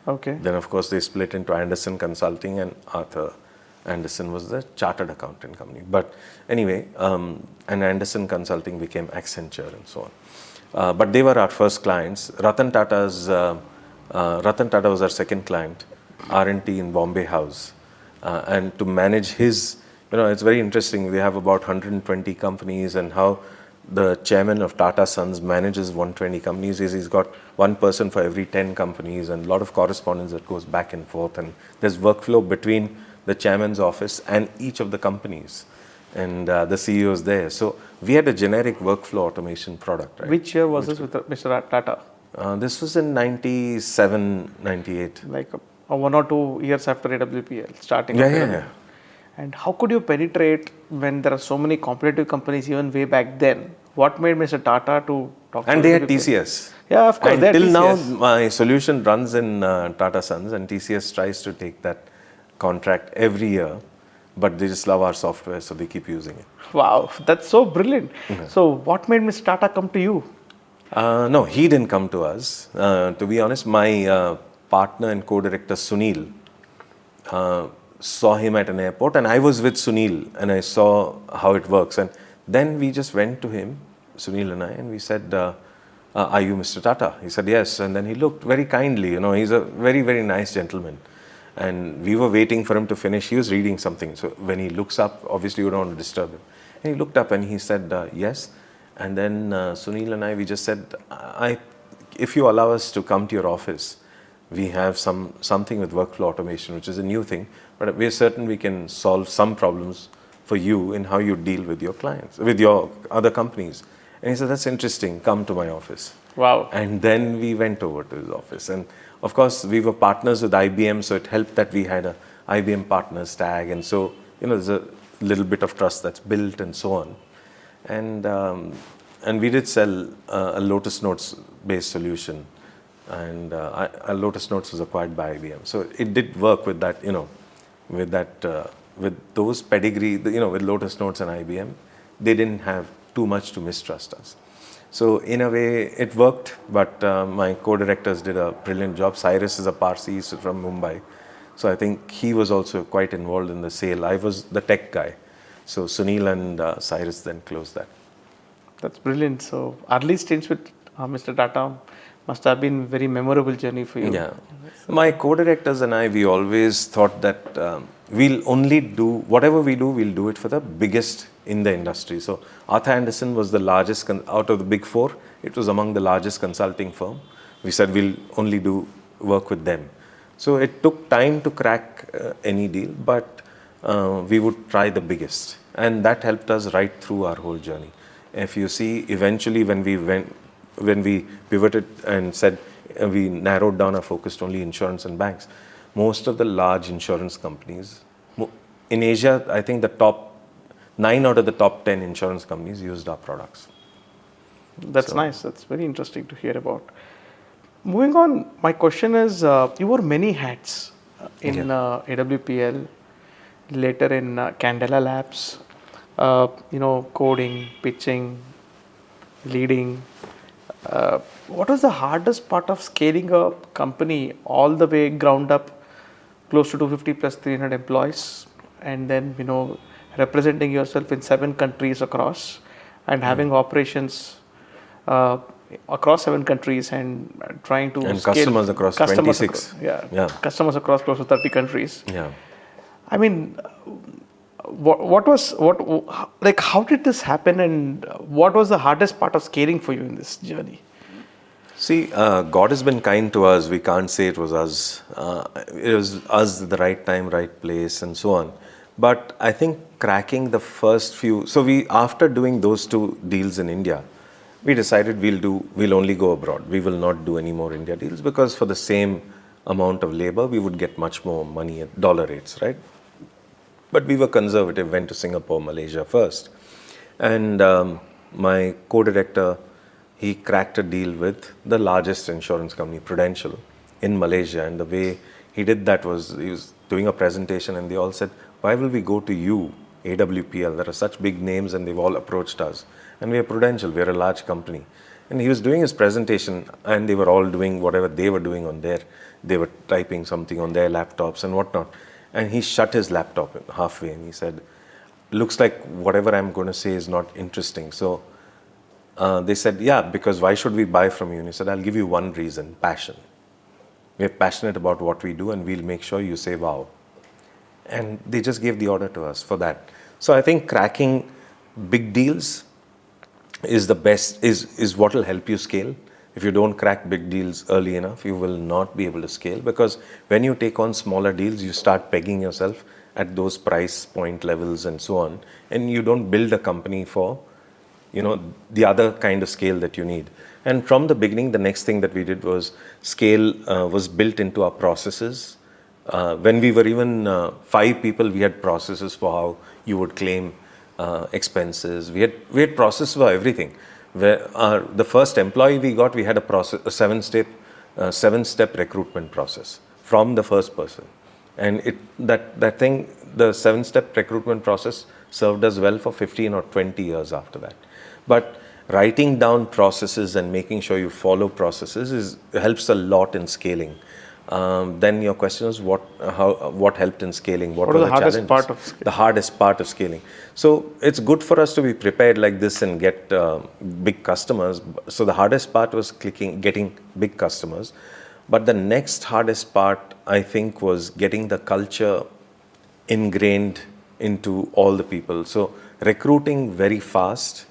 Okay. Then, of course, they split into Anderson Consulting, and Arthur Anderson was the chartered accountant company. But anyway, and Anderson Consulting became Accenture and so on. But they were our first clients. Ratan Tata was our second client, R&T in Bombay House. And to manage his, it's very interesting. We have about 120 companies, and how the chairman of Tata Sons manages 120 companies is he's got one person for every 10 companies, and a lot of correspondence that goes back and forth. And there's workflow between the chairman's office and each of the companies, and the CEOs there. So we had a generic workflow automation product. Right? Which year was this with Mr. Tata? This was in 97, 98. Like 1 or 2 years after AWPL, starting. Yeah. And how could you penetrate when there are so many competitive companies even way back then? What made Mr. Tata to talk to And they had people? TCS. Yeah, of course. And till now, my solution runs in Tata Sons, and TCS tries to take that contract every year, but they just love our software, so they keep using it. Wow, that's so brilliant. So what made Mr. Tata come to you? No, he didn't come to us. To be honest, my partner and co-director Sunil saw him at an airport, and I was with Sunil, and I saw how it works. And then we just went to him, Sunil and I, and we said, are you Mr. Tata? He said, yes. And then he looked very kindly, he's a very, very nice gentleman. And we were waiting for him to finish. He was reading something. So when he looks up, obviously you don't want to disturb him. And he looked up and he said, yes. And then Sunil and I, we just said, if you allow us to come to your office, we have something with workflow automation, which is a new thing, but we're certain we can solve some problems for you in how you deal with your clients, with your other companies. And he said, that's interesting, come to my office. Wow. And then we went over to his office. And of course, we were partners with IBM, so it helped that we had a IBM partners tag. And so, there's a little bit of trust that's built and so on. And we did sell a Lotus Notes based solution. And Lotus Notes was acquired by IBM. So it did work with that, with those pedigree, with Lotus Notes and IBM, they didn't have too much to mistrust us. So in a way, it worked, but my co-directors did a brilliant job. Cyrus is a Parsi, he's from Mumbai. So I think he was also quite involved in the sale. I was the tech guy. So Sunil and Cyrus then closed that. That's brilliant. So early stints with Mr. Tata must have been a very memorable journey for you. Yeah. My co-directors and I, we always thought that we'll only do, whatever we do, we'll do it for the biggest in the industry. So Arthur Anderson was the largest, out of the big four, it was among the largest consulting firm. We said we'll only do work with them. So it took time to crack any deal, but we would try the biggest. And that helped us right through our whole journey. If you see, eventually when we pivoted and said we narrowed down our focus to only insurance and banks, most of the large insurance companies in Asia, I think the top 9 out of the top 10 insurance companies used our products. That's nice. That's very interesting to hear about. Moving on, my question is, you wore many hats in AWPL, later in Candela Labs, coding, pitching, leading. What was the hardest part of scaling a company all the way ground up, close to 250 plus 300 employees, and then, representing yourself in 7 countries across and having operations across 7 countries and trying to and scale customers across 26. Customers across close to 30 countries. Yeah. I mean, how did this happen, and what was the hardest part of scaling for you in this journey? See, God has been kind to us. We can't say it was us. It was us at the right time, right place, and so on. But I think cracking the first few, after doing those 2 deals in India, we decided we'll only go abroad. We will not do any more India deals, because for the same amount of labor, we would get much more money at dollar rates, right? But we were conservative, went to Singapore, Malaysia first. And my co-director, he cracked a deal with the largest insurance company, Prudential, in Malaysia. And the way he did that was, he was doing a presentation and they all said, why will we go to you, AWPL? There are such big names and they've all approached us. And we are Prudential, we are a large company. And he was doing his presentation, and they were all doing whatever they were doing on their, they were typing something on their laptops and whatnot. And he shut his laptop halfway and he said, looks like whatever I'm going to say is not interesting. So they said, yeah, because why should we buy from you? And he said, I'll give you one reason, passion. We're passionate about what we do and we'll make sure you say wow. And they just gave the order to us for that. So I think cracking big deals is the best, is what will help you scale. If you don't crack big deals early enough, you will not be able to scale, because when you take on smaller deals, you start pegging yourself at those price point levels and so on, and you don't build a company for, you know, the other kind of scale that you need. And from the beginning, the next thing that we did was scale was built into our processes. When we were even 5 people, we had processes for how you would claim expenses. We had processes for everything. Where the first employee we got, we had a process, a 7-step recruitment process from the first person. And that thing, the 7-step recruitment process served us well for 15 or 20 years after that. But writing down processes and making sure you follow processes helps a lot in scaling. Then your question is what helped in scaling? What What were was the the hardest challenges? part of scaling? The hardest part of scaling. So it's good for us to be prepared like this and get big customers. So the hardest part was getting big customers. But the next hardest part, I think, was getting the culture ingrained into all the people. So recruiting very fast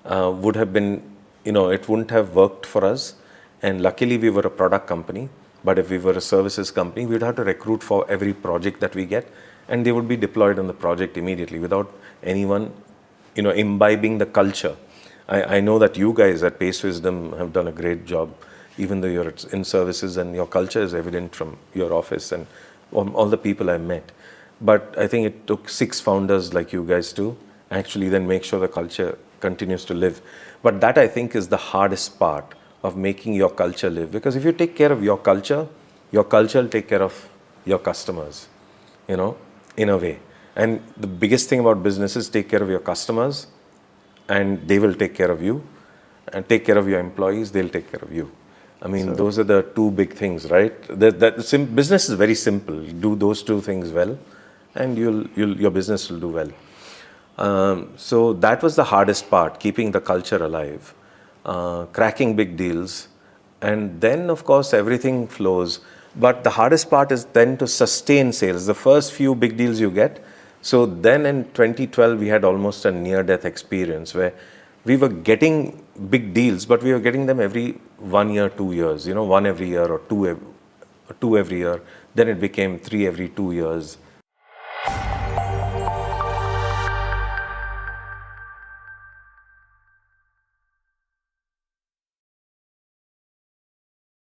would have been, it wouldn't have worked for us. And luckily we were a product company. But if we were a services company, we'd have to recruit for every project that we get, and they would be deployed on the project immediately without anyone, imbibing the culture. I know that you guys at Pace Wisdom have done a great job, even though you're in services, and your culture is evident from your office and all the people I've met. But I think it took 6 founders like you guys to actually then make sure the culture continues to live. But that, I think, is the hardest part of making your culture live. Because if you take care of your culture will take care of your customers, in a way. And the biggest thing about business is take care of your customers and they will take care of you, and take care of your employees, they'll take care of you. I mean, those are the 2 big things, right? Business is very simple. Do those 2 things well and your business will do well. So that was the hardest part, keeping the culture alive. Cracking big deals, and then of course everything flows. But the hardest part is then to sustain sales. The first few big deals you get. So then in 2012 we had almost a near-death experience where we were getting big deals, but we were getting them every 1 year, 2 years. 1 every year or 2 every year. Then it became 3 every 2 years.